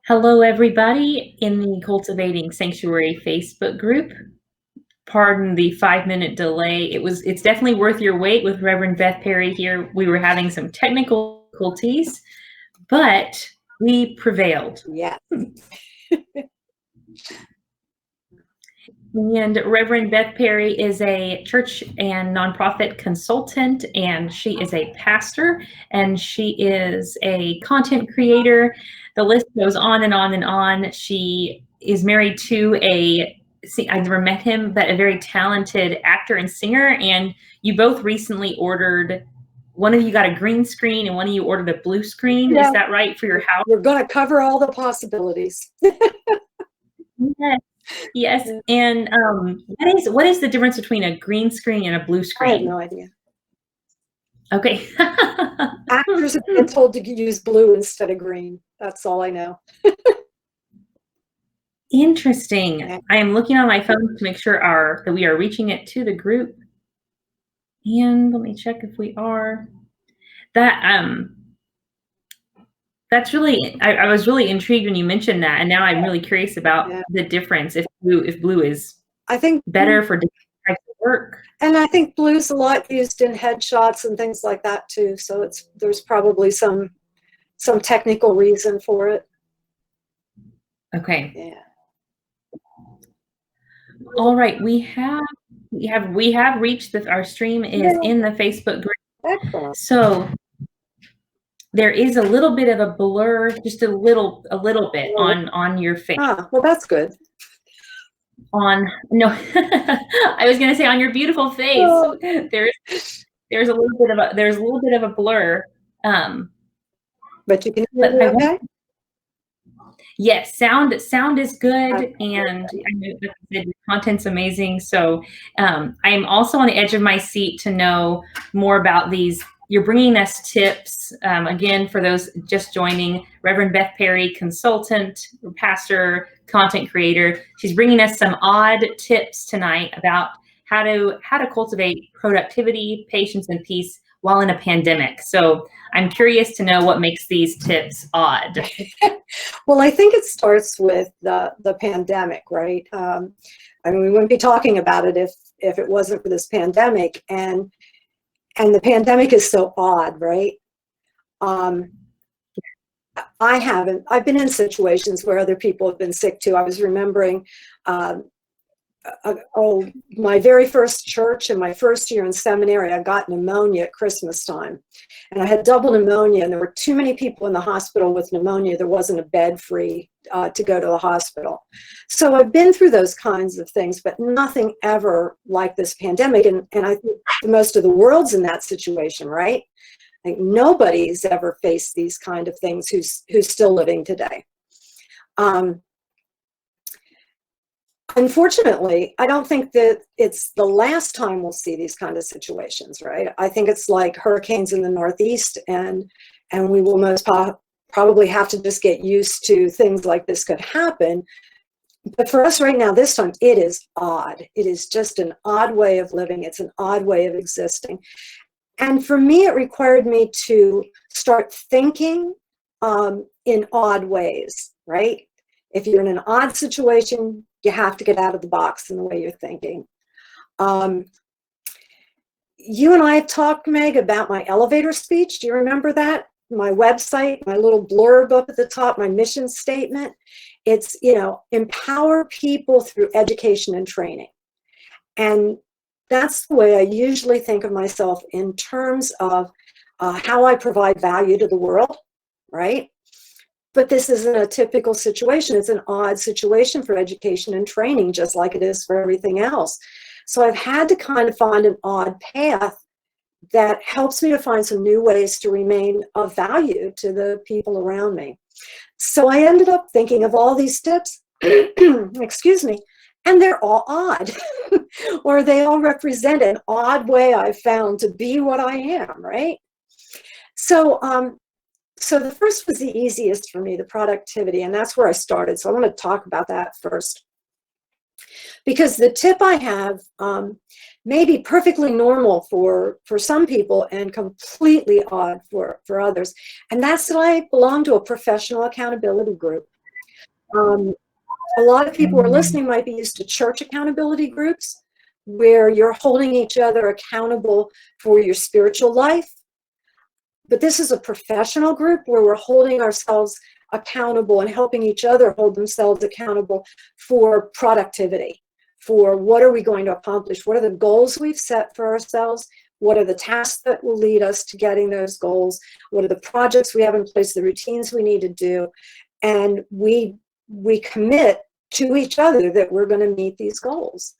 Hello, everybody in the Cultivating Sanctuary Facebook group. Pardon the 5-minute delay. It's definitely worth your wait with Reverend Beth Perry here. We were having some technical difficulties, but we prevailed. Yeah. And Reverend Beth Perry is a church and nonprofit consultant, and she is a pastor, and she is a content creator. The list goes on and on and on. She is married to I've never met him, but a very talented actor and singer. And you both recently ordered, one of you got a green screen and one of you ordered a blue screen. Yeah. Is that right, for your house? We're going to cover all the possibilities. Yes. Yes. And what is the difference between a green screen and a blue screen? I have no idea. Okay. Actors have been told to use blue instead of green. That's all I know. Interesting. Yeah. I am looking on my phone to make sure that we are reaching it to the group. And let me check if we are. That's really, I was really intrigued when you mentioned that, and now I'm really curious about the difference if blue is, I think, better for different types of work. And I think blue's a lot used in headshots and things like that too. So there's probably some technical reason for it. Okay. Yeah. All right, we have reached our stream is in the Facebook group. Excellent. So there is a little bit of a blur, just a little bit on your face. Ah, well, that's good. No, I was gonna say on your beautiful face. Oh. There's a little bit of a blur. But you can hear me okay? Yes, sound is good, and I know that the content's amazing. So I am also on the edge of my seat to know more about these. You're bringing us tips, again, for those just joining, Reverend Beth Perry, consultant, pastor, content creator. She's bringing us some odd tips tonight about how to cultivate productivity, patience, and peace while in a pandemic. So I'm curious to know what makes these tips odd. Well, I think it starts with the pandemic, right? I mean, we wouldn't be talking about it if it wasn't for this pandemic, and the pandemic is so odd, right? I've been in situations where other people have been sick too. I was remembering, my very first church and my first year in seminary, I got pneumonia at Christmas time. And I had double pneumonia, and there were too many people in the hospital with pneumonia. There wasn't a bed free to go to the hospital. So I've been through those kinds of things, but nothing ever like this pandemic. And I think most of the world's in that situation, right? Like nobody's ever faced these kind of things who's still living today. Unfortunately, I don't think that it's the last time we'll see these kind of situations, right? I think it's like hurricanes in the Northeast, and we will most probably have to just get used to things like this could happen. But for us right now, this time, it is odd. It is just an odd way of living. It's an odd way of existing. And for me, it required me to start thinking in odd ways, right? If you're in an odd situation, you have to get out of the box in the way you're thinking. You and I have talked, Meg, about my elevator speech. Do you remember that? My website, my little blurb up at the top, my mission statement. It's, empower people through education and training. And that's the way I usually think of myself in terms of how I provide value to the world, right? But this isn't a typical situation. It's an odd situation for education and training, just like it is for everything else. So I've had to kind of find an odd path that helps me to find some new ways to remain of value to the people around me. So I ended up thinking of all these tips, excuse me, and they're all odd, or they all represent an odd way I've found to be what I am, right? So the first was the easiest for me, the productivity, and that's where I started. So I want to talk about that first. Because the tip I have may be perfectly normal for some people and completely odd for others. And that's that I belong to a professional accountability group. A lot of people who are listening might be used to church accountability groups where you're holding each other accountable for your spiritual life. But this is a professional group where we're holding ourselves accountable and helping each other hold themselves accountable for productivity, for what are we going to accomplish? What are the goals we've set for ourselves? What are the tasks that will lead us to getting those goals? What are the projects we have in place, the routines we need to do? And we commit to each other that we're going to meet these goals.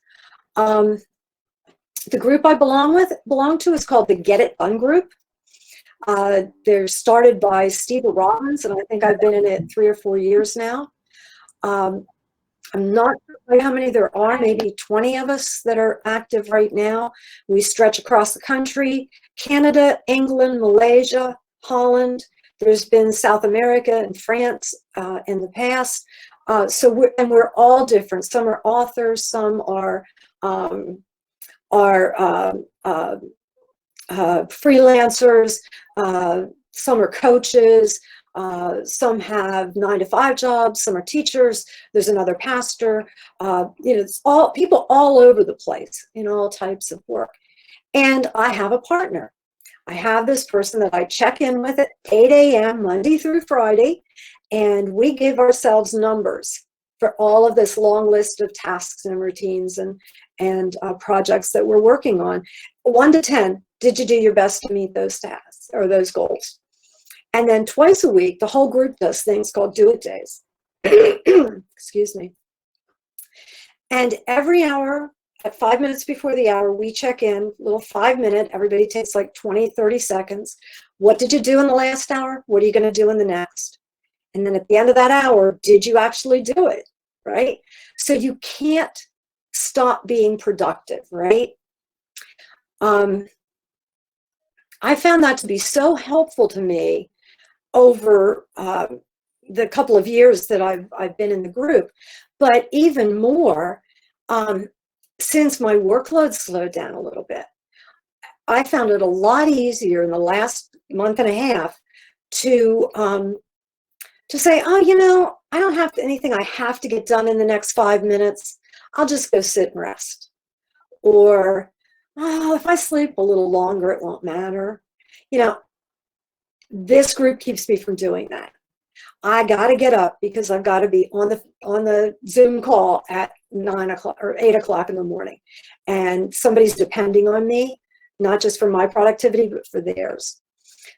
The group I belong to is called the Get It Done Group. They're started by Steve Robbins, and I think I've been in it 3 or 4 years now. I'm not sure how many there are, maybe 20 of us that are active right now. We stretch across the country, Canada, England, Malaysia, Holland. There's been South America and France in the past. So we're all different. Some are authors, some are freelancers, some are coaches, some have 9-to-5 jobs, some are teachers, there's another pastor, it's all people all over the place in all types of work. And I have a partner. I have this person that I check in with at 8 a.m. Monday through Friday, and we give ourselves numbers for all of this long list of tasks and routines and projects that we're working on. 1 to 10, did you do your best to meet those tasks or those goals? And then twice a week, the whole group does things called do-it days. Excuse me. And every hour, at 5 minutes before the hour, we check in, little 5-minute, everybody takes like 20, 30 seconds. What did you do in the last hour? What are you going to do in the next? And then at the end of that hour, did you actually do it, right? So you can't stop being productive, right? I found that to be so helpful to me over the couple of years that I've been in the group, but even more since my workload slowed down a little bit. I found it a lot easier in the last month and a half to say, oh, I don't have anything I have to get done in the next 5 minutes. I'll just go sit and rest. Or, oh, if I sleep a little longer, it won't matter. This group keeps me from doing that. I got to get up because I've got to be on the Zoom call at 9 o'clock or 8 o'clock in the morning. And somebody's depending on me, not just for my productivity, but for theirs.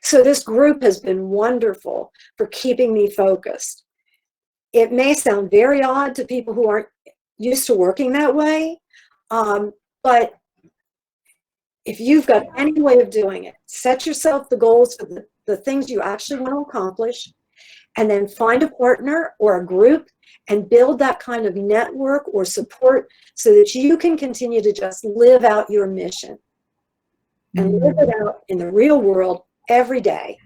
So this group has been wonderful for keeping me focused. It may sound very odd to people who aren't used to working that way, but if you've got any way of doing it, set yourself the goals for the things you actually want to accomplish, and then find a partner or a group and build that kind of network or support so that you can continue to just live out your mission and live it out in the real world every day.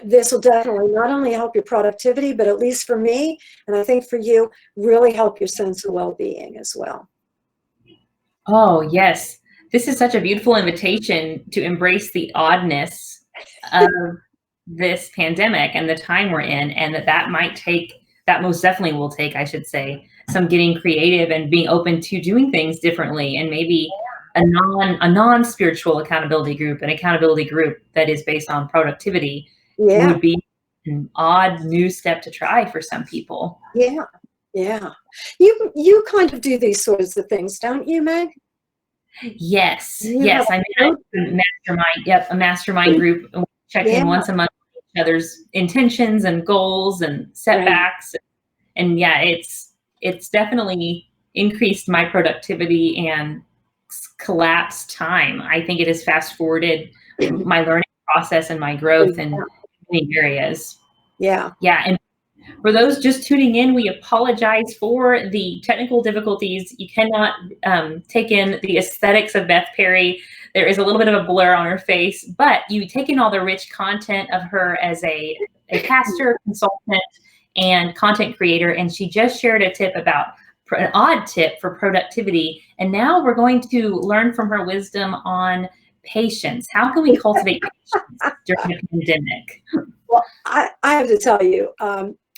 This will definitely not only help your productivity, but at least for me, and I think for you, really help your sense of well-being as well. Oh, yes. This is such a beautiful invitation to embrace the oddness of this pandemic and the time we're in, and that most definitely will take, I should say, some getting creative and being open to doing things differently, and maybe a non-spiritual accountability group, an accountability group that is based on productivity would be an odd new step to try for some people. Yeah. You kind of do these sorts of things, don't you, Meg? Yes. I mean, a mastermind group. We check in once a month with each other's intentions and goals and setbacks. Right. And it's definitely increased my productivity and collapsed time. I think it has fast forwarded my learning process and my growth in many areas. Yeah. And for those just tuning in, we apologize for the technical difficulties. You cannot take in the aesthetics of Beth Perry. There is a little bit of a blur on her face, but you take in all the rich content of her as a pastor, consultant, and content creator. And she just shared a tip about an odd tip for productivity. And now we're going to learn from her wisdom on patience. How can we cultivate patience during the pandemic? Well, I have to tell you,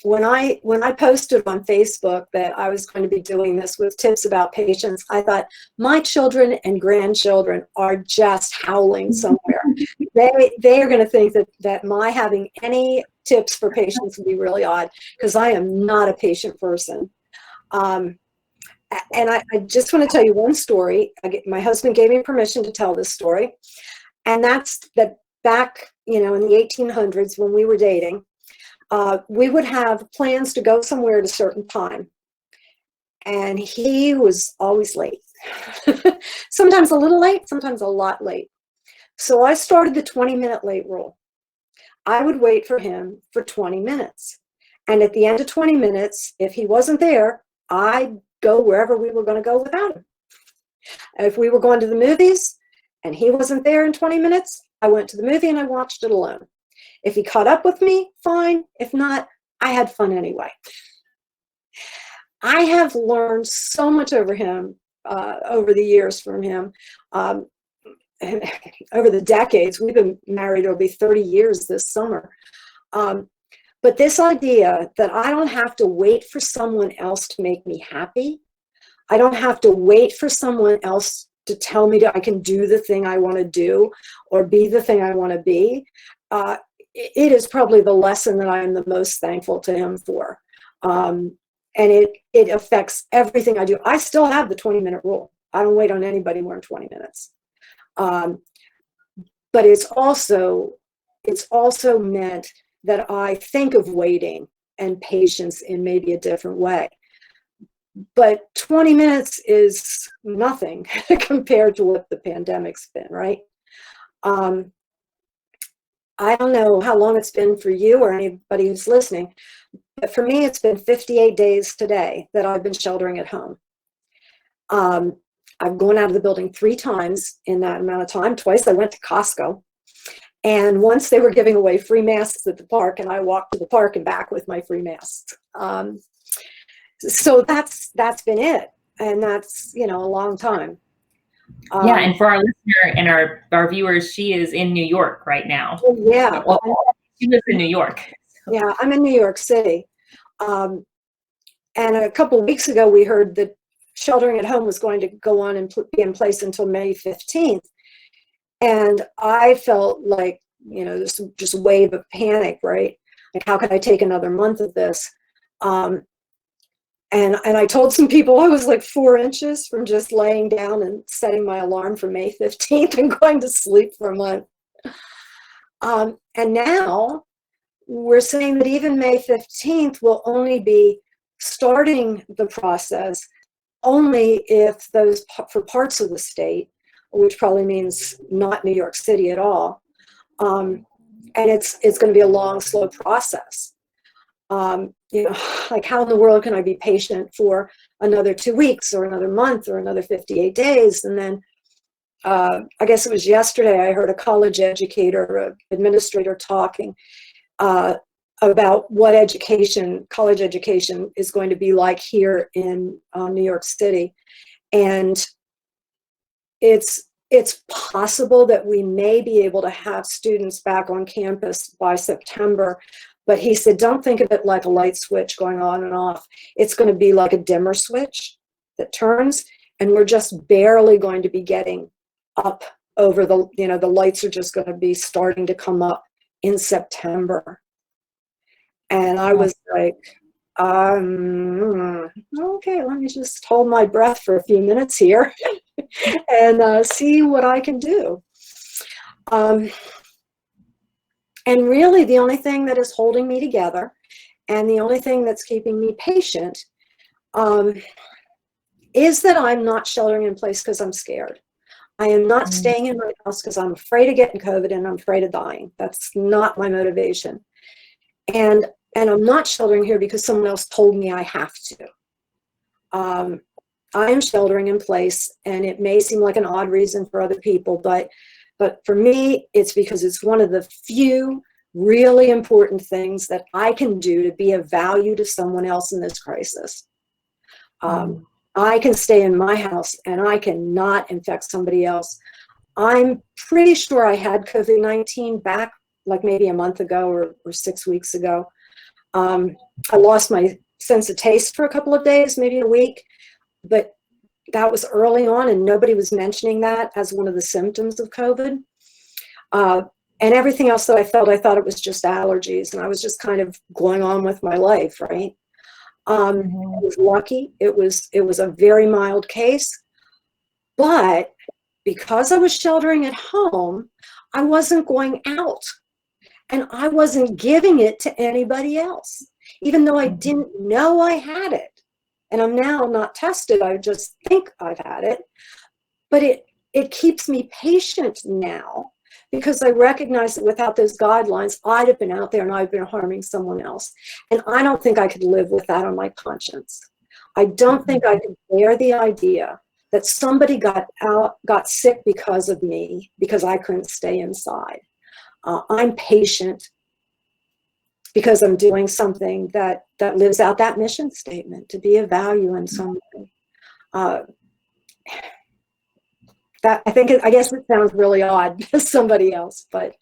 when I posted on Facebook that I was going to be doing this with tips about patience, I thought my children and grandchildren are just howling somewhere. They are going to think that my having any tips for patience would be really odd, because I am not a patient person. And I just want to tell you one story. My husband gave me permission to tell this story, and that's that back, in the 1800s when we were dating. We would have plans to go somewhere at a certain time, and he was always late. Sometimes a little late, sometimes a lot late. So I started the 20-minute late rule. I would wait for him for 20 minutes. And at the end of 20 minutes, if he wasn't there, I'd go wherever we were going to go without him. If we were going to the movies and he wasn't there in 20 minutes, I went to the movie and I watched it alone. If he caught up with me, fine. If not, I had fun anyway. I have learned so much over him, over the years from him, and over the decades. We've been married, it'll be 30 years this summer. But this idea that I don't have to wait for someone else to make me happy. I don't have to wait for someone else to tell me that I can do the thing I want to do or be the thing I want to be. It is probably the lesson that I am the most thankful to him for. And it affects everything I do. I still have the 20-minute rule. I don't wait on anybody more than 20 minutes. But it's also meant that I think of waiting and patience in maybe a different way. But 20 minutes is nothing compared to what the pandemic's been, right? I don't know how long it's been for you or anybody who's listening, but for me, it's been 58 days today that I've been sheltering at home. I've gone out of the building 3 times in that amount of time. Twice I went to Costco. And once they were giving away free masks at the park, and I walked to the park and back with my free masks. So that's been it. And that's, a long time. Yeah, and for our listener and our viewers, she is in New York right now. Yeah. Well, she lives in New York. Yeah, I'm in New York City. And a couple of weeks ago, we heard that sheltering at home was going to go on and be in place until May 15th. And I felt like, this just wave of panic, right? Like, how could I take another month of this? And I told some people I was like 4 inches from just laying down and setting my alarm for May 15th and going to sleep for a month. And now we're saying that even May 15th will only be starting the process only if for parts of the state, which probably means not New York City at all. And it's going to be a long, slow process. Like, how in the world can I be patient for another 2 weeks or another month or another 58 days? And then I guess it was yesterday, I heard a college educator, an administrator talking about what college education is going to be like here in New York City. And it's possible that we may be able to have students back on campus by September. But he said, don't think of it like a light switch going on and off. It's going to be like a dimmer switch that turns, and we're just barely going to be getting up over the lights are just going to be starting to come up in September. And I was like, okay, let me just hold my breath for a few minutes here and see what I can do. And really, the only thing that is holding me together and the only thing that's keeping me patient is that I'm not sheltering in place because I'm scared. I am not staying in my house because I'm afraid of getting COVID and I'm afraid of dying. That's not my motivation. And I'm not sheltering here because someone else told me I have to. I am sheltering in place, and it may seem like an odd reason for other people, but for me, it's because it's one of the few really important things that I can do to be of value to someone else in this crisis. I can stay in my house and I cannot infect somebody else. I'm pretty sure I had COVID-19 back like maybe a month ago or 6 weeks ago. I lost my sense of taste for a couple of days, maybe a week, but that was early on and nobody was mentioning that as one of the symptoms of COVID. And everything else that I thought it was just allergies, and I was just kind of going on with my life, right? I was lucky. It was a very mild case, but because I was sheltering at home, I wasn't going out and I wasn't giving it to anybody else, even though I didn't know I had it. And I'm now not tested. I just think I've had it, but it keeps me patient now, because I recognize that without those guidelines, I'd have been out there and I'd been harming someone else. And I don't think I could live with that on my conscience. I don't think I could bear the idea that somebody got sick because of me, because I couldn't stay inside. I'm patient because I'm doing something that lives out that mission statement, to be of value in some way. I guess it sounds really odd to somebody else, but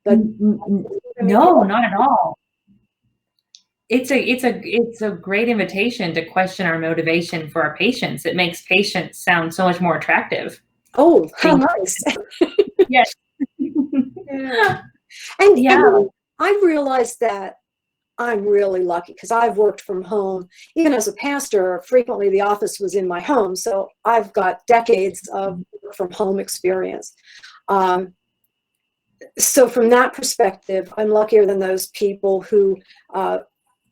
no, not at all. It's a great invitation to question our motivation for our patients. It makes patience sound so much more attractive. Oh, how nice. Yes. Yeah. And I realized that I'm really lucky because I've worked from home. Even as a pastor, frequently the office was in my home. So I've got decades of work from home experience. So from that perspective, I'm luckier than those people who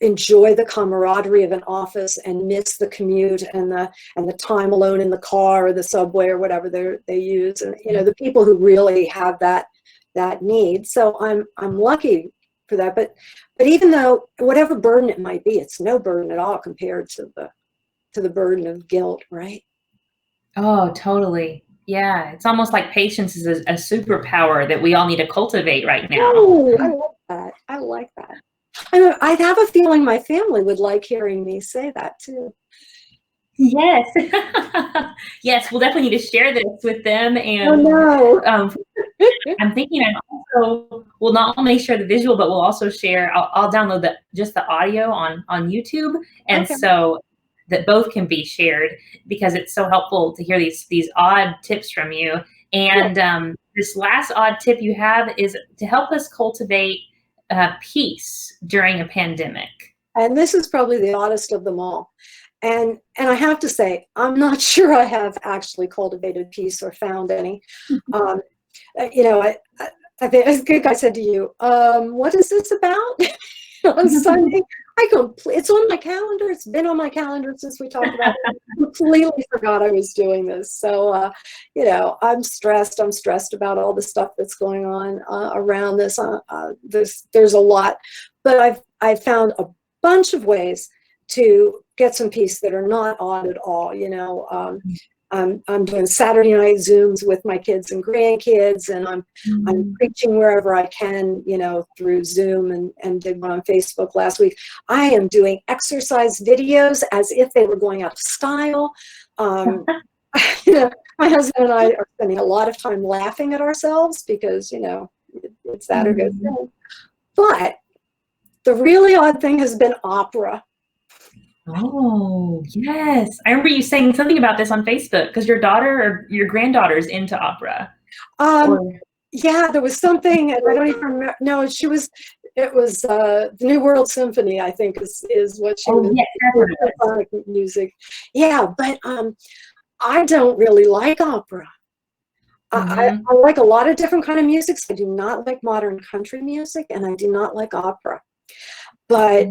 enjoy the camaraderie of an office and miss the commute and the time alone in the car or the subway or whatever they use. And the people who really have that need. So I'm lucky for that. But even though whatever burden it might be, it's no burden at all compared to the burden of guilt, right? Oh, totally. Yeah, it's almost like patience is a superpower that we all need to cultivate right now. Oh, I love that. I like that. I have a feeling my family would like hearing me say that too. Yes. Yes, we'll definitely need to share this with them. And oh, no. I'm thinking we'll not only share the visual, but we'll also share, I'll download just the audio on YouTube. And so that both can be shared, because it's so helpful to hear these odd tips from you. And this last odd tip you have is to help us cultivate peace during a pandemic. And this is probably the oddest of them all. And I have to say, I'm not sure I have actually cultivated peace or found any. I think I said to you, what is this about? On Sunday, it's on my calendar. It's been on my calendar since we talked about it. I completely forgot I was doing this. So, I'm stressed. I'm stressed about all the stuff that's going on around this. There's a lot, but I've found a bunch of ways to get some peace that are not odd at all. I'm doing Saturday night Zooms with my kids and grandkids, and I'm preaching wherever I can, through Zoom, and did one on Facebook last week. I am doing exercise videos as if they were going out of style. My husband and I are spending a lot of time laughing at ourselves because, it's that or go through. But the really odd thing has been opera. Oh, yes. I remember you saying something about this on Facebook, because your daughter or your granddaughter's into opera. Yeah, there was something, and I don't even remember. No, it was the New World Symphony, I think is what she was. Symphonic music. Yeah, but I don't really like opera. I like a lot of different kind of music. I do not like modern country music, and I do not like opera. But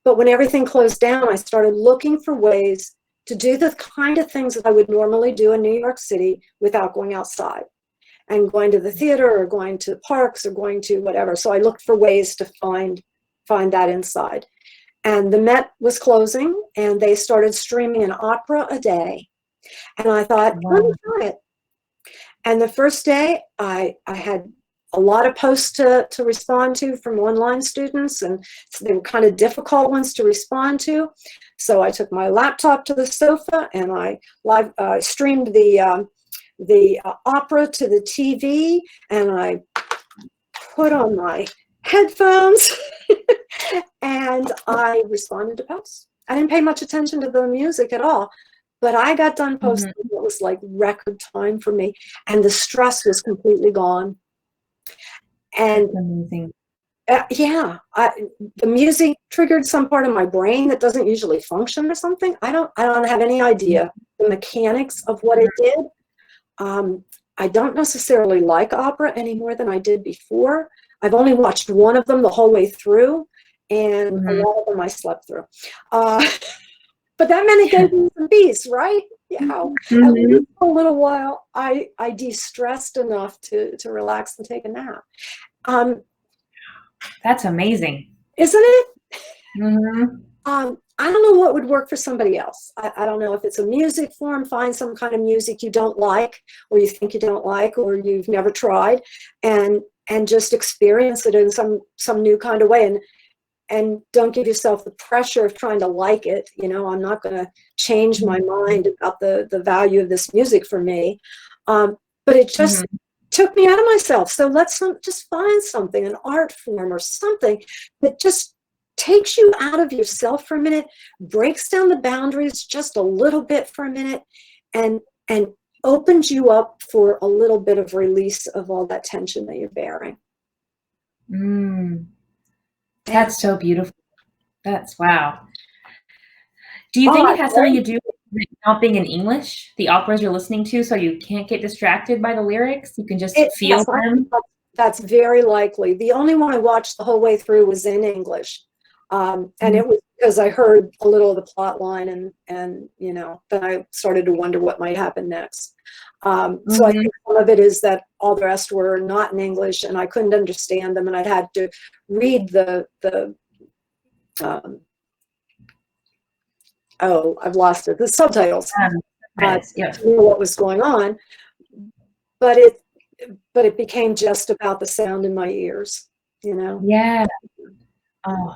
when everything closed down, I started looking for ways to do the kind of things that I would normally do in New York City without going outside and going to the theater or going to parks or going to whatever. So I looked for ways to find that inside. And the Met was closing, and they started streaming an opera a day. And I thought, let me try it. And the first day, I had a lot of posts to respond to from online students, and they were kind of difficult ones to respond to. So I took my laptop to the sofa, and I streamed the opera to the TV, and I put on my headphones And I responded to posts. I didn't pay much attention to the music at all, but I got done posting. It was like record time for me, and the stress was completely gone. And That's amazing. yeah, the music triggered some part of my brain that doesn't usually function or something. I don't have any idea the mechanics of what it did. I don't necessarily like opera any more than I did before. I've only watched one of them the whole way through, and a lot of them I slept through. But that meant it gave me some peace, right? Yeah, at least for a little while, I de-stressed enough to relax and take a nap. That's amazing. Isn't it? Mm-hmm. I don't know what would work for somebody else. I don't know if it's a music form. Find some kind of music you don't like, or you think you don't like, or you've never tried, and just experience it in some new kind of way. And don't give yourself the pressure of trying to like it. You know, I'm not going to change my mind about the value of this music for me. But it just took me out of myself. So let's just find something, an art form or something that just takes you out of yourself for a minute, breaks down the boundaries just a little bit for a minute, and opens you up for a little bit of release of all that tension that you're bearing. That's so beautiful. That's wow. Do you think it has something to do with not being in English, the operas you're listening to, so you can't get distracted by the lyrics? You can just feel them? That's very likely. The only one I watched the whole way through was in English. And it was because I heard a little of the plot line, and you know, then I started to wonder what might happen next. So I think some of it is that all the rest were not in English, and I couldn't understand them, and I'd had to read the I've lost it, the subtitles to know what was going on. But it became just about the sound in my ears, you know? Yeah. Oh,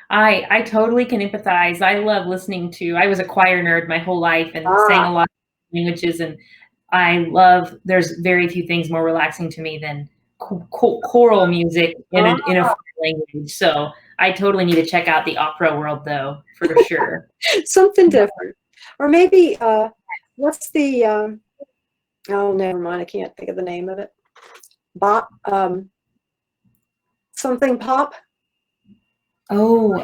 I totally can empathize. I love listening to, I was a choir nerd my whole life and sang a lot of languages, and there's very few things more relaxing to me than choral music in a foreign language. So I totally need to check out the opera world, though, for sure. Something different. Or maybe, what's the, oh, never mind, I can't think of the name of it. Bop, something pop? Oh,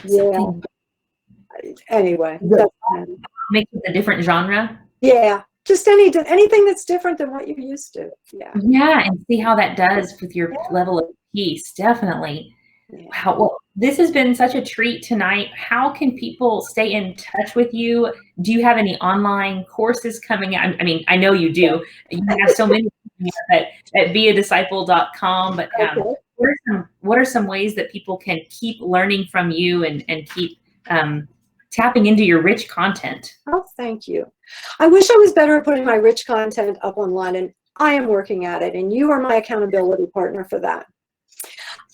yeah. Anyway. Make it a different genre? Yeah. Just anything that's different than what you're used to. Yeah. Yeah, and see how that does with your level of peace. Definitely. Yeah. Well, this has been such a treat tonight. How can people stay in touch with you? Do you have any online courses coming out? I mean, I know you do. You have so many at beadisciple.com, but what are some ways that people can keep learning from you and keep tapping into your rich content? Oh, thank you. I wish I was better at putting my rich content up online, and I am working at it, and you are my accountability partner for that.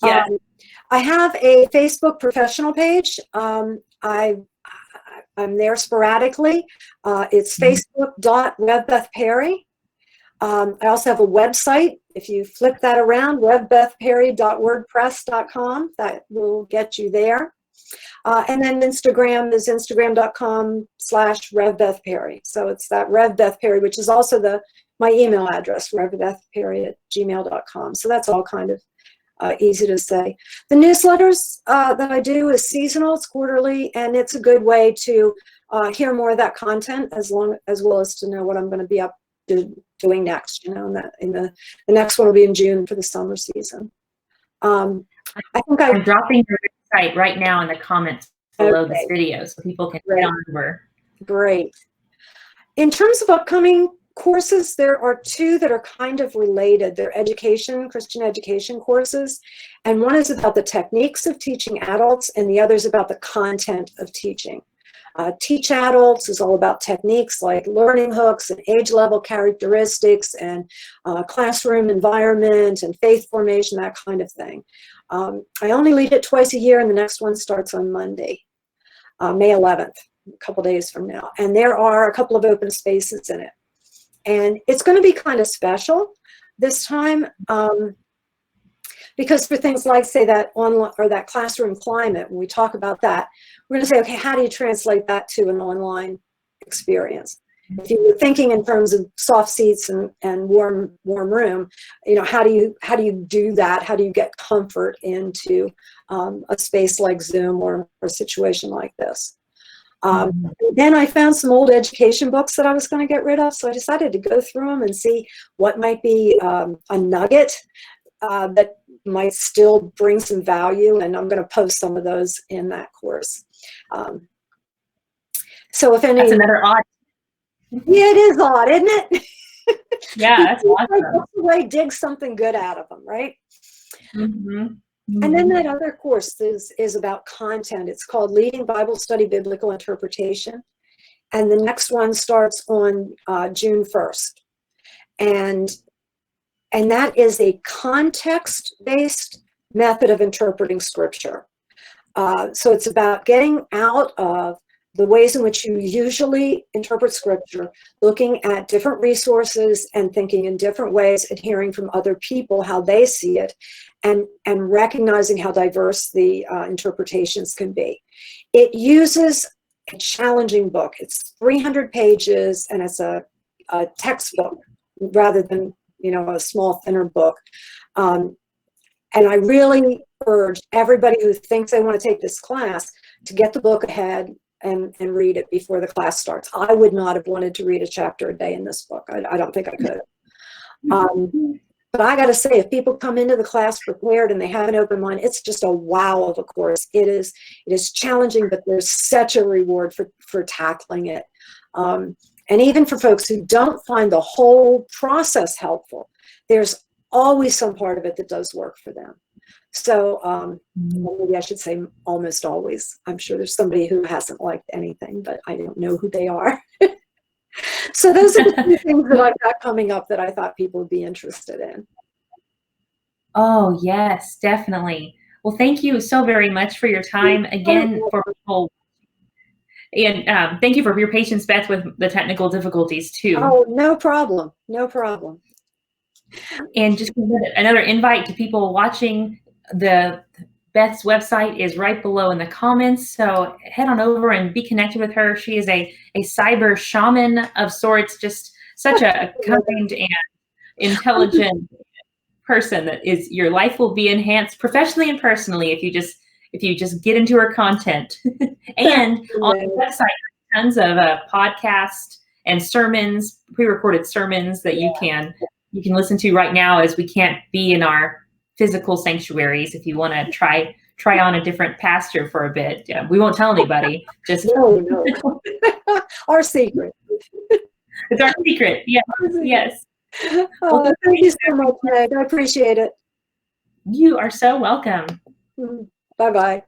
Yeah. I have a Facebook professional page. I'm there sporadically. It's facebook.revbethperry. I also have a website. If you flip that around, revbethperry.wordpress.com, that will get you there. And then Instagram is instagram.com/RevBethPerry. So it's that RevBethPerry, which is also my email address, revbethperry@gmail.com. So that's all kind of easy to say. The newsletters that I do is seasonal, it's quarterly, and it's a good way to hear more of that content as well as to know what I'm going to be up to doing next. You know, the next one will be in June for the summer season. I think I'm dropping your website right now in the comments below this video, so people can get on over. Great. In terms of upcoming courses, there are two that are kind of related. They're Christian education courses, and one is about the techniques of teaching adults, and the other is about the content of teaching. Teach Adults is all about techniques like learning hooks and age level characteristics and classroom environment and faith formation, that kind of thing. I only lead it twice a year, and the next one starts on Monday, May 11th, a couple days from now. And there are a couple of open spaces in it. And it's going to be kind of special this time Because for things like, say, that online or that classroom climate, when we talk about that, we're going to say, okay, how do you translate that to an online experience? If you were thinking in terms of soft seats and warm room, you know, how do you do that? How do you get comfort into a space like Zoom or a situation like this? Then I found some old education books that I was going to get rid of, so I decided to go through them and see what might be a nugget that might still bring some value, and I'm going to post some of those in that course. So if any, that's another odd. yeah, it is odd, isn't it? Yeah, that's awesome. That's the way, dig something good out of them, right? And then that other course is about content. It's called Leading Bible Study Biblical Interpretation. And the next one starts on June 1st. And that is a context-based method of interpreting scripture. So it's about getting out of the ways in which you usually interpret scripture, looking at different resources and thinking in different ways, and hearing from other people how they see it, and recognizing how diverse the interpretations can be. It uses a challenging book. It's 300 pages, and it's a textbook rather than, you know, a small, thinner book. And I really urge everybody who thinks they want to take this class to get the book ahead and read it before the class starts. I would not have wanted to read a chapter a day in this book. I don't think I could. But I got to say, if people come into the class prepared and they have an open mind, it's just a wow of a course. It is challenging, but there's such a reward for tackling it. And even for folks who don't find the whole process helpful, there's always some part of it that does work for them. So maybe I should say almost always. I'm sure there's somebody who hasn't liked anything, but I don't know who they are. So those are the two things that I've got coming up that I thought people would be interested in. Oh, yes, definitely. Well, thank you so very much for your time again, for people. And thank you for your patience, Beth, with the technical difficulties too. Oh, no problem. No problem. And just another invite to people watching. Beth's website is right below in the comments, so head on over and be connected with her. She is a cyber shaman of sorts, just such a kind and intelligent person that is, your life will be enhanced professionally and personally if you just get into her content. And on the website, tons of podcasts and sermons, pre-recorded sermons that you can listen to right now, as we can't be in our physical sanctuaries. If you want to try on a different pastor for a bit, we won't tell anybody. Just no. Our secret. It's our secret. Yeah. Yes. Oh, well, thank you so much, Meg. I appreciate it. You are so welcome. Bye-bye.